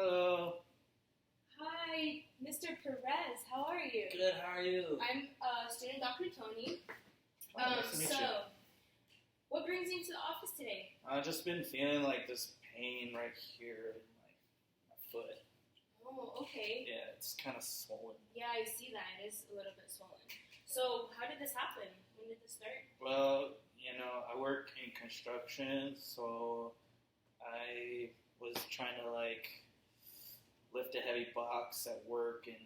Hello. Hi, Mr. Perez. How are you? Good. How are you? I'm student Dr. Tony. Nice to meet you. What brings you to the office today? I've just been feeling like this pain right here in my foot. Oh, okay. Yeah, it's kind of swollen. Yeah, I see that. It is a little bit swollen. So, how did this happen? When did this start? Well, I work in construction, so I was trying to lift a heavy box at work, and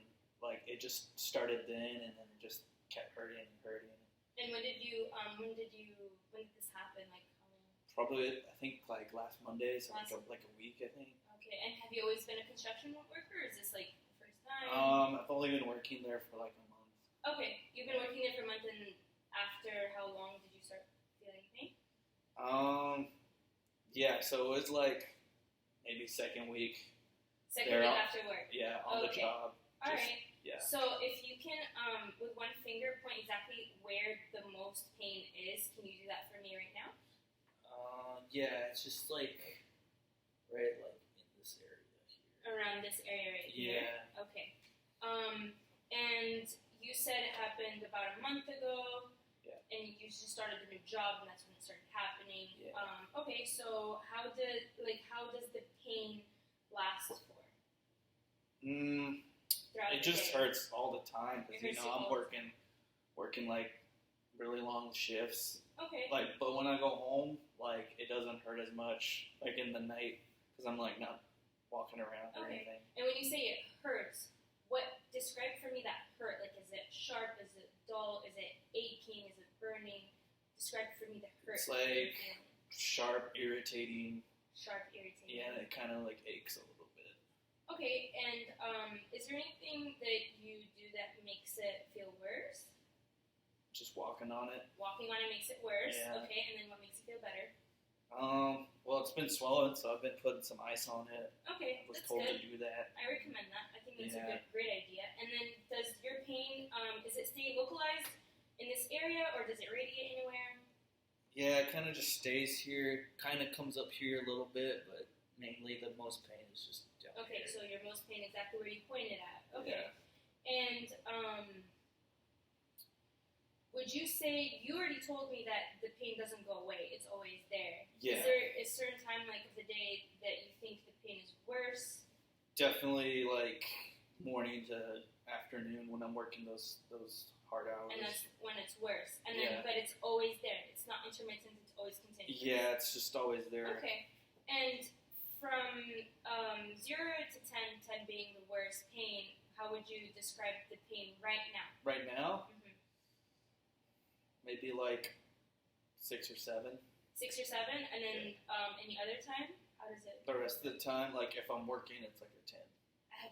it just started then, and then it just kept hurting and hurting. And when did this happen? Like, how long? Probably, I think last Monday, so Last- like a week, I think. Okay, and have you always been a construction worker, or is this like the first time? I've only been working there for like a month. Okay, you've been working there for a month, and after how long did you start feeling pain? Yeah, so it was maybe second week. Second They're week on- after work. Yeah, on the Okay. job. All Just- right. Yeah. So if you can, with one finger, point exactly where the most pain is. Can you do that for me right now? Yeah, it's just right in this area here. Around this area right here. Yeah. Okay. And you said it happened about a month ago. Yeah. And you just started a new job, and that's when it started happening. Yeah. Okay. So how does the pain last for? Throughout It the just day? hurts all the time It because hurts you I'm all the working really long shifts. Okay. But when I go home, it doesn't hurt as much in the night because I'm not walking around or Okay. anything. And when you say it hurts, describe for me that hurt? Like, is it sharp? Is it dull? Is it aching? Is it burning? Describe for me the hurt. It's that you're feeling. sharp, irritating. Sharp, irritating. Yeah, it kind of aches a little bit. Okay, and is there anything that you do that makes it feel worse? Just walking on it. Walking on it makes it worse. Yeah. Okay, and then what makes it feel better? Well, it's been swollen, so I've been putting some ice on it. Okay, I was that's told good. to do that. I recommend that. I think that's Yeah. great idea. And then, does your pain, is it stay localized in this area, or does it radiate anywhere? Yeah, it kind of just stays here. Kind of comes up here a little bit, but mainly the most pain is just down Okay, here. so your most pain exactly where you pointed at. Okay. Yeah. And would you say, you already told me that the pain doesn't go away, it's always there. Yeah. Is there a certain time of the day that you think the pain is worse? Definitely morning to afternoon when I'm working those hard hours. And that's when it's worse. And Yeah. then, but it's always there. It's not intermittent, it's always continuous. Yeah, it's just always there. Okay. And from 0 to 10, 10 being the worst pain, how would you describe the pain right now? Right now, Mm-hmm. maybe 6 or 7. 6 or 7, and then any other time? How does it? The rest of the time, if I'm working, it's a 10.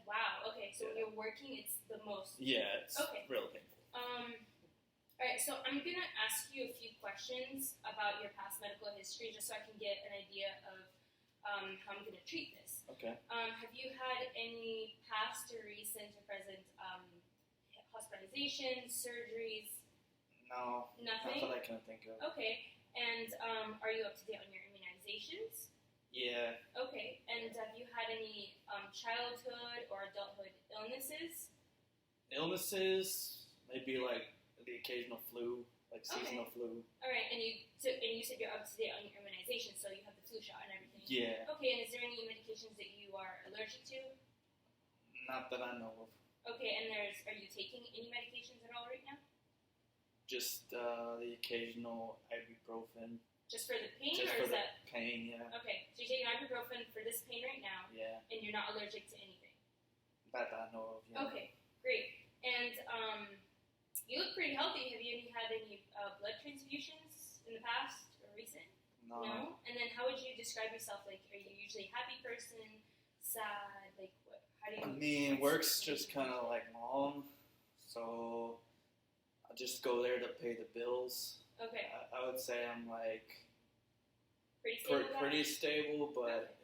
Wow. Okay. So when Yeah. you're working, it's the most. Yeah, it's Okay. real painful. All right. So I'm gonna ask you a few questions about your past medical history, just so I can get an idea of how I'm gonna treat this. Okay. Have you had any past or recent or present hospitalizations, surgeries? No, Nothing. not that I can think of. Okay. And are you up to date on your immunizations? Yeah. Okay. And have you had any childhood or adulthood illnesses? Illnesses, maybe the occasional flu, seasonal flu. All right. And you said you're up to date on your immunizations, so you have the flu shot and everything. Yeah. Okay. And is there any medications that you are allergic to? Not that I know of. Okay. And are you taking any medications at all right now? Just the occasional ibuprofen. Just for the pain, Just or for is the that? pain, yeah. Okay. So you're taking ibuprofen for this pain right now, Yeah. and you're not allergic to anything. That I know of, yeah. Okay. Great. And you look pretty healthy. Have you had any blood transfusions in the past or recent? No. And then how would you describe yourself? Are you usually a happy person, sad? What? How do you? I mean, work's just kind of mom, so I just go there to pay the bills. Okay. I would say I'm Pretty stable. guy? pretty stable, but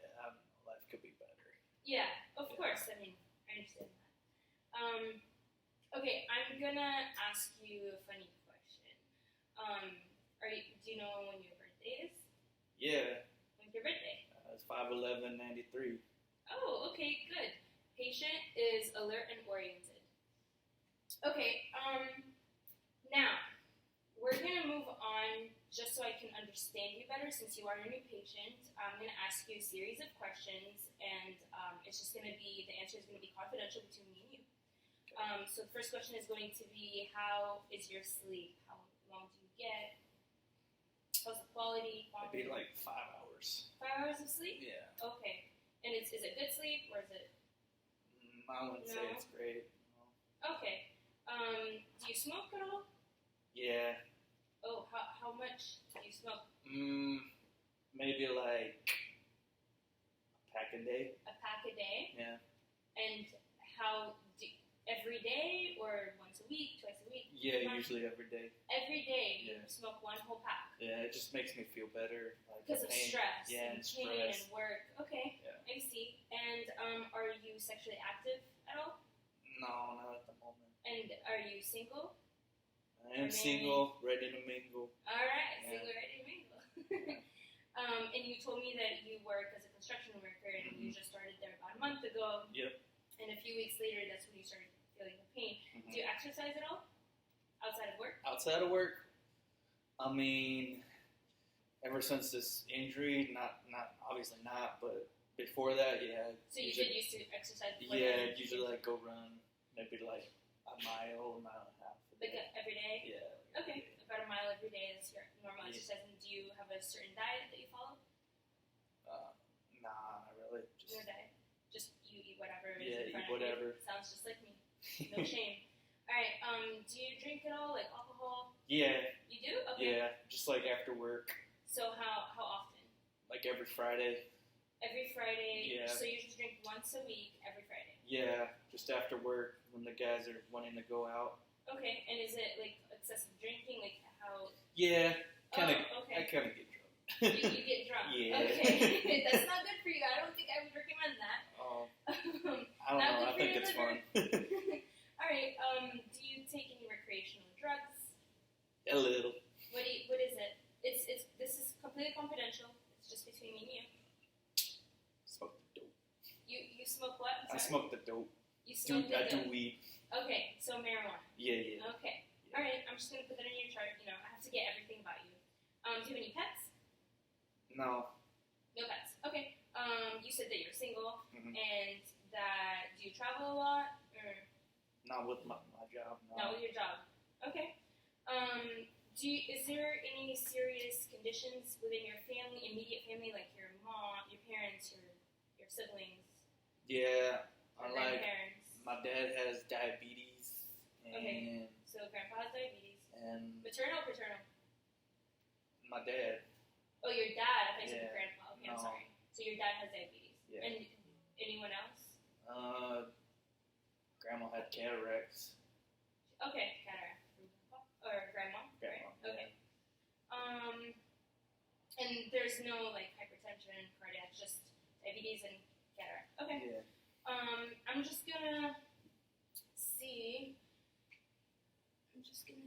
life could be better. Yeah, of Yeah. course. I mean, I understand that. Okay, I'm gonna ask you a funny question. Do you know when your birthday is? Yeah. When's your birthday? It's 5/11/93. Oh, okay, good. Patient is alert and oriented. Okay, now we're gonna move on just so I can understand you better since you are a new patient. I'm gonna ask you a series of questions, and it's just gonna be, the answer is gonna be confidential between me and you. So the first question is going to be, how is your sleep? How long do you get? How's the quality? Maybe like 5 hours. 5 hours of sleep? Yeah. Okay. And is it good sleep or is it? I wouldn't say No. it's great. Okay. Do you smoke at all? Yeah. Oh, how much do you smoke? Maybe like a pack a day. A pack a day? Yeah. And every day or once a week, twice a week? Yeah, Month? usually every day. Every day you Yeah. smoke one whole pack? Yeah, it just makes me feel better. Like Because of pain. stress Yeah, and and pain stress. and work. Okay, Yeah. I see. And are you sexually active at all? No, not at the moment. And are you single? I am single, ready to mingle. All right, Yeah. single, ready to mingle. And you told me that you work as a construction worker and you just started there about a month ago. Yep. And a few weeks later, that's when you started feeling the pain. Mhm. Do you exercise at all outside of work? Outside of work, I mean, ever since this injury, not obviously not, but before that, yeah. So you did used to exercise before Yeah, that? usually like go run, maybe like a mile and a half. A Like day. every day? Yeah. Okay, about a mile every day is your normal Yeah. exercise. And do you have a certain diet that you follow? Nah, not really. Just No diet. Just you eat whatever is Yeah, in front eat whatever. of you. Sounds just like me. No shame. All right. Do you drink at all, like alcohol? Yeah, You do? Okay. yeah. Just like after work, So how often? like every Friday. Every Friday. Yeah. So you just drink once a week, every Friday. Yeah, just after work when the guys are wanting to go out. Okay. And is it like excessive drinking? Like how? Yeah, kind of. Oh, I okay. kind of get drunk. You get drunk. Yeah. Okay. That's not good for you. I don't think I would recommend that. I don't Not know. good I for think your it's liver. fun. All right. Do you take any recreational drugs? A little. What is it? This is completely confidential. It's just between me and you. Smoke the dope. You smoke what? I Sorry? smoke the dope. You smoke I the do dope. weed. Okay, so marijuana. Yeah. Okay. All right. I'm just gonna put that in your chart. I have to get everything about you. Do you have any pets? No. No pets. Okay. You said that you're single Mhm. and that do you travel a lot or Not with my job. No. not with your job? Okay. Is there any serious conditions within your family, immediate family, like your mom, your parents, your siblings, Yeah. or Like grandparents? my dad has diabetes and Okay. So grandpa has diabetes. and Maternal, paternal? my dad. Oh, your dad. I thought you said Yeah. grandpa. Okay, I'm No. sorry. So your dad has diabetes. Yeah. And anyone else? Grandma had cataracts. Okay, cataract. Or grandma? Grandma. Right? Okay. And there's no like hypertension, cardiac, just diabetes and cataract. Okay. Yeah. I'm just gonna see. I'm just gonna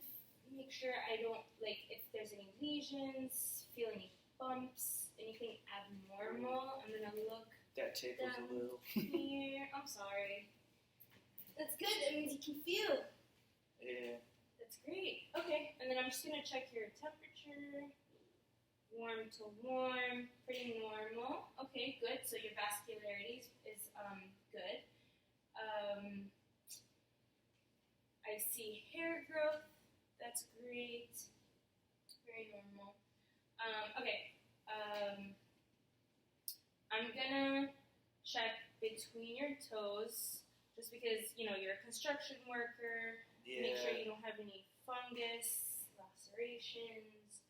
make sure I don't like if there's any lesions, feel any bumps, anything abnormal. I'm gonna look That tickles a little. here. I'm sorry. That's good. That means you can feel. Yeah. That's great. Okay, and then I'm just gonna check your temperature. Warm to warm, pretty normal. Okay, good. So your vascularity is good. I see hair growth. That's great. Very normal. Okay. I'm gonna check between your toes, just because you're a construction worker. Make sure you don't have any fungus, lacerations,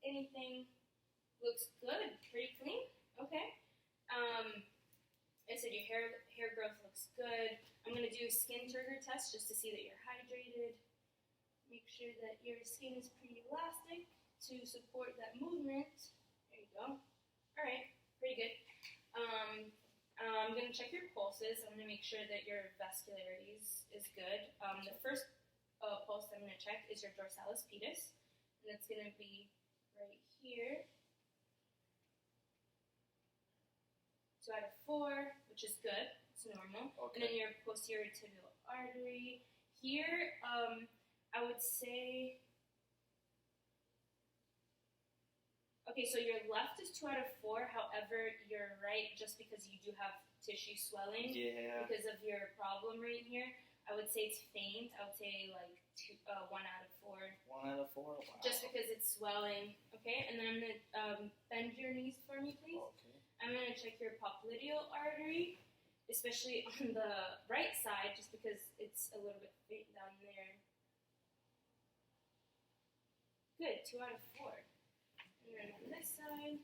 anything. Looks good, pretty clean. Okay. I said your hair growth looks good. I'm gonna do a skin turgor test just to see that you're hydrated. Make sure that your skin is pretty elastic to support that movement. There you go. All right, pretty good. I'm gonna check your pulses. I'm gonna make sure that your vascularity is good. The first pulse I'm gonna check is your dorsalis pedis, and it's gonna be right here. 2 out of 4, which is good. It's normal. And then Okay. your posterior tibial artery. Here, I would say, okay, so your left is 2 out of 4. However, your right, just because you do have tissue swelling Yeah. because of your problem right here, I would say it's faint. I would say like 1 out of 4. 1 out of 4. Wow. Just because it's swelling. Okay, and then I'm gonna bend your knees for me, please. Okay. I'm gonna check your popliteal artery, especially on the right side, just because it's a little bit faint down there. Good, 2 out of 4. And then on this side,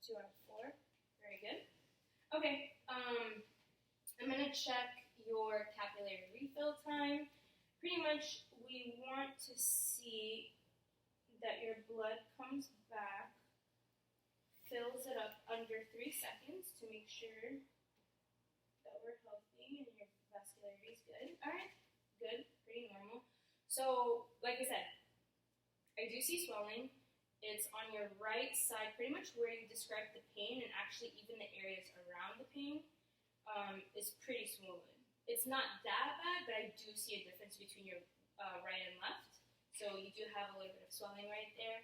2 out of 4. Very good. Okay, I'm gonna check your capillary refill time. Pretty much, we want to see that your blood comes back, fills it up under 3 seconds to make sure that we're healthy and your vascularity is good. All right, good, pretty normal. So, like I said, I do see swelling. It's on your right side, pretty much where you described the pain, and actually even the areas around the pain is pretty swollen. It's not that bad, but I do see a difference between your right and left. So you do have a little bit of swelling right there.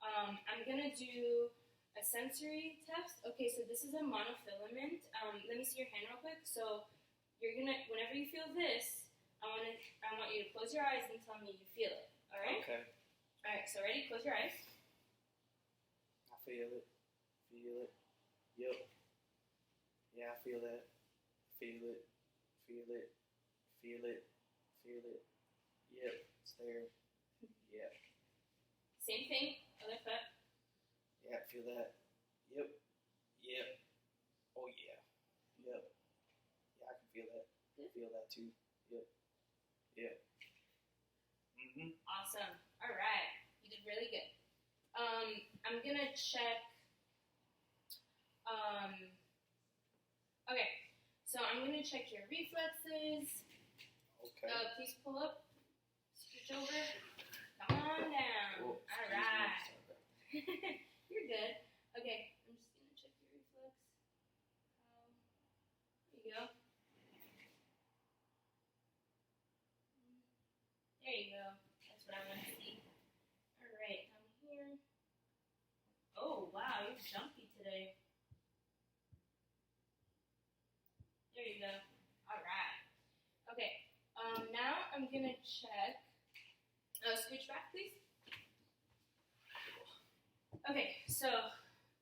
I'm gonna do a sensory test. Okay, so this is a monofilament. Let me see your hand real quick. So you're gonna, whenever you feel this, I want you to close your eyes and tell me you feel it. All right? Okay. All right. So ready? Close your eyes. I feel it. Feel it. Yep. Yeah, I feel that. Feel it. Feel it. Feel it. Feel it. Yep. It's there. Yep. Same thing. Other foot. Yeah, I feel that. Yep. Yep. Oh yeah. Yep. Yeah, I can feel that. Good. Feel that too. Yep. Yep. Mhm. Awesome. All right. You did really good. I'm gonna check. Okay. So I'm gonna check your reflexes. Okay. Please pull up. Switch over. Come on down. Oh, All excuse me, right. sorry. You're good. Okay. I'm just gonna check your reflex. There you go. There you go. That's what I want to see. All right. Down here. Oh wow, you're jumpy today. There you go. All right. Okay. Now I'm gonna check. Scooch back, please. Okay. So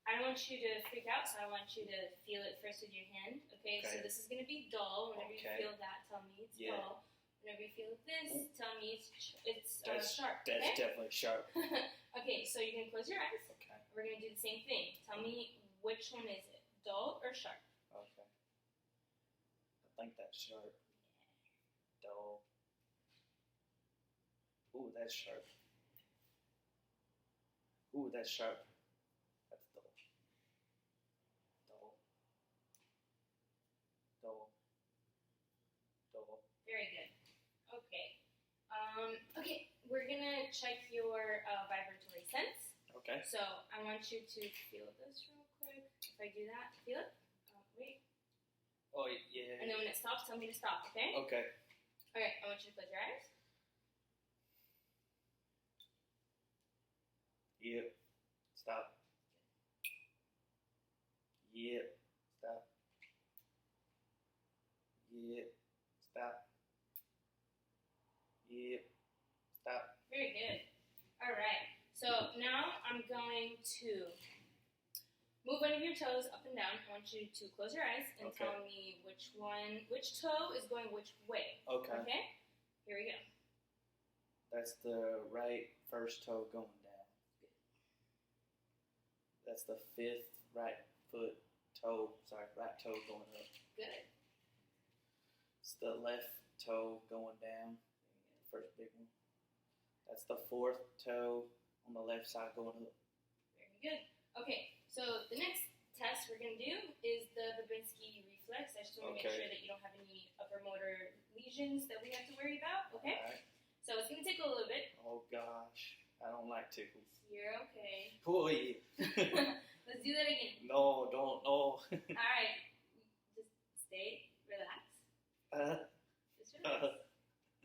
I don't want you to freak out. So I want you to feel it first with your hand. Okay. So Okay. this is gonna be dull. Whenever Okay. you feel that, tell me it's Yeah. dull. Whenever you feel this, Ooh. tell me it's That's sharp. That's Okay. definitely sharp. Okay. So you can close your eyes. Okay. We're gonna do the same thing. Tell me which one is it, dull or sharp? Okay. I think that's sharp. Dull. Ooh, that's sharp. Ooh, that's sharp. That's dull. Dull. Dull. Dull. Very good. Okay. Okay. We're gonna check your vibratory sense. Okay. So I want you to feel this real quick. If I do that, feel it. Wait. Oh yeah. And then when it stops, tell me to stop. Okay. Okay. All right. I want you to close your eyes. Yep. Stop. Yep. Stop. Yep. Stop. Yep. Stop. Very good. All right. So now I'm going to move one of your toes up and down. I want you to close your eyes and Okay. tell me which toe is going which way. Okay. Okay? Here we go. That's the right first toe going down. That's the fifth right toe going up. Good. It's the left toe going down. First big one. That's the fourth toe on the left side going up. Very good. Okay, so the next test we're going to do is the Babinski reflex. I just want to make Okay. sure that you don't have any upper motor lesions that we have to worry about. Okay? Alright. So it's going to take a little bit. Oh gosh. I don't like tickles. You're okay. Boy. Let's do that again. No, don't. No. All right. Just stay, relax. Just relax.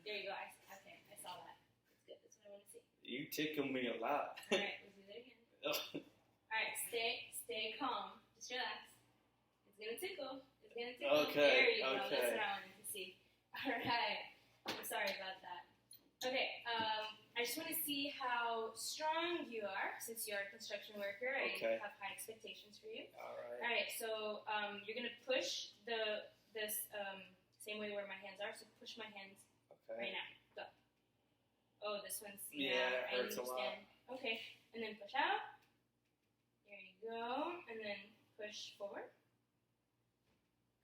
There you go. Okay, I saw that. That's good. That's what I want to see. You tickle me a lot. All right, let's do that again. All right, stay calm. Just relax. It's gonna tickle. It's gonna tickle. Okay. There you go. Okay. That's what I wanted to see. All right. I'm sorry about that. Okay. I just want to see how strong you are since you are a construction worker. Okay. I have high expectations for you. All right. All right. So you're gonna push this same way where my hands are. So push my hands Okay. right now. Go. Oh, this one's Yeah, it I hurts a lot. understand. Okay, and then push out. There you go, and then push forward.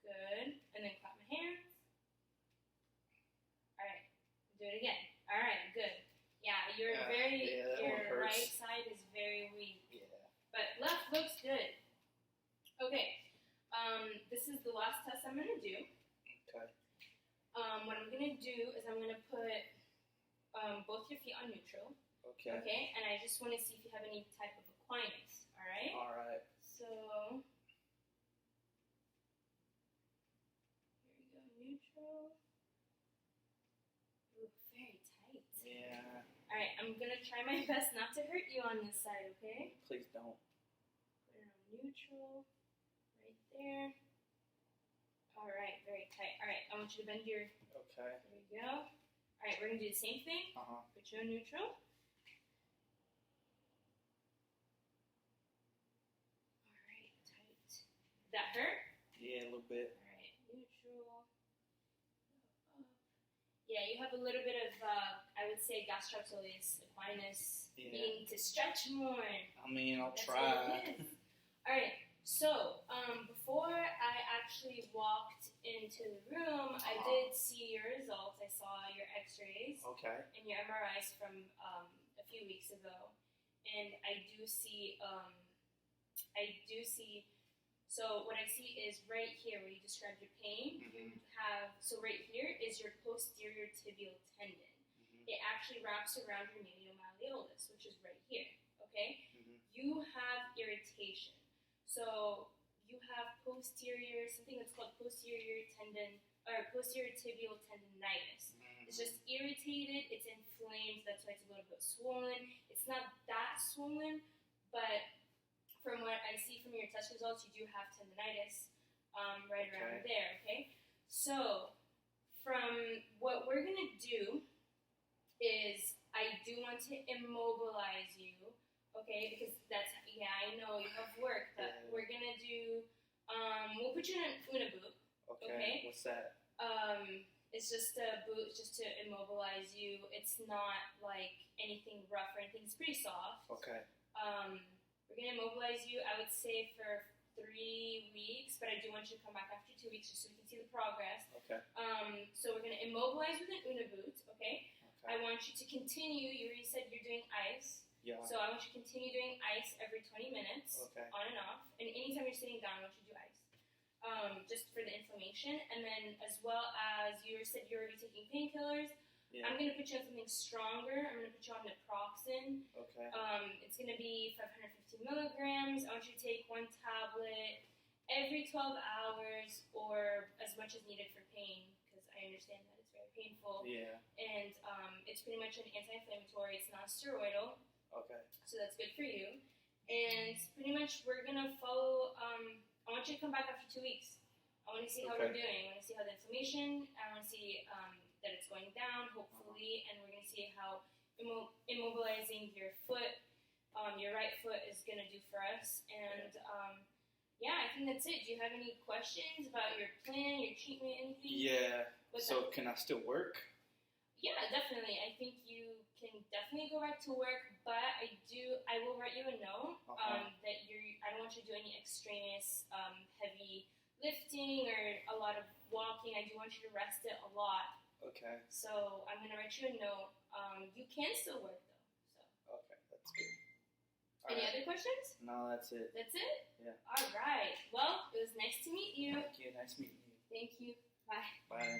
Good, and then clap my hands. All right, do it again. All right, good. Yeah, that one your hurts. right side is very weak, Yeah. but left looks good. Okay, this is the last test I'm gonna do. Okay. What I'm gonna do is I'm gonna put both your feet on neutral. Okay. Okay, and I just want to see if you have any type of Aquinas. All right. All right. So here we go, neutral. Ooh, very tight. Yeah. All right, I'm gonna try my best not to hurt you on this side. Okay. Please don't. Put it on neutral, right there. All right, very tight. All right, I want you to bend your. Okay. There we go. All right, we're gonna do the same thing. Put you on neutral. All right, tight. That hurt? Yeah, a little bit. All right, neutral. Up. Yeah, you have a little bit of, I would say, gastrocnemius equinus. Yeah. You need to stretch more. I mean, I'll That's try. what it is. All right. So, before I actually walked into the room, I did see your results. I saw your x-rays Okay. and your MRIs from a few weeks ago. And I do see, so what I see is right here where you described your pain, Mm-hmm. so right here is your posterior tibial tendon. Mm-hmm. It actually wraps around your medial malleolus, which is right here, okay? Mm-hmm. You have irritation. So you have something that's called posterior tibial tendonitis. It's just irritated, it's inflamed, that's why it's a little bit swollen. It's not that swollen, but from what I see from your test results, you do have tendonitis right around there, okay? So from what we're going to do is I do want to immobilize you. Okay, because I know you have work, but we're gonna do, we'll put you in an Una boot. Okay. What's that? It's just a boot just to immobilize you. It's not like anything rough or anything. It's pretty soft. Okay. We're gonna immobilize you, I would say, for 3 weeks, but I do want you to come back after 2 weeks just so we can see the progress. Okay. So we're gonna immobilize with an Una boot, okay? I want you to continue, you already said you're doing ice. Yeah. So I want you to continue doing ice every 20 minutes, Okay. on and off. And anytime you're sitting down, I want you to do ice, just for the inflammation. And then as well as you said you're already taking painkillers, Yeah. I'm going to put you on something stronger. I'm going to put you on naproxen. Okay. It's going to be 550 milligrams. I want you to take 1 tablet every 12 hours or as much as needed for pain, because I understand that it's very painful. Yeah. And it's pretty much an anti-inflammatory. It's not steroidal. Okay. So that's good for you. And pretty much we're going to follow, I want you to come back after 2 weeks. I want to see how we're doing. I want to see how the inflammation, I want to see that it's going down, hopefully, and we're going to see how immobilizing your foot, your right foot is going to do for us. And I think that's it. Do you have any questions about your plan, your treatment, anything? Yeah. So can I still work? Yeah, definitely. I think you can definitely go back to work, but I will write you a note that I don't want you to do any extraneous heavy lifting or a lot of walking. I do want you to rest it a lot. Okay. So I'm gonna write you a note. You can still work though. So. Okay, that's good. Any other questions? No, that's it. That's it? Yeah. All right. Well, it was nice to meet you. Thank you. Nice meeting you. Thank you. Bye. Bye.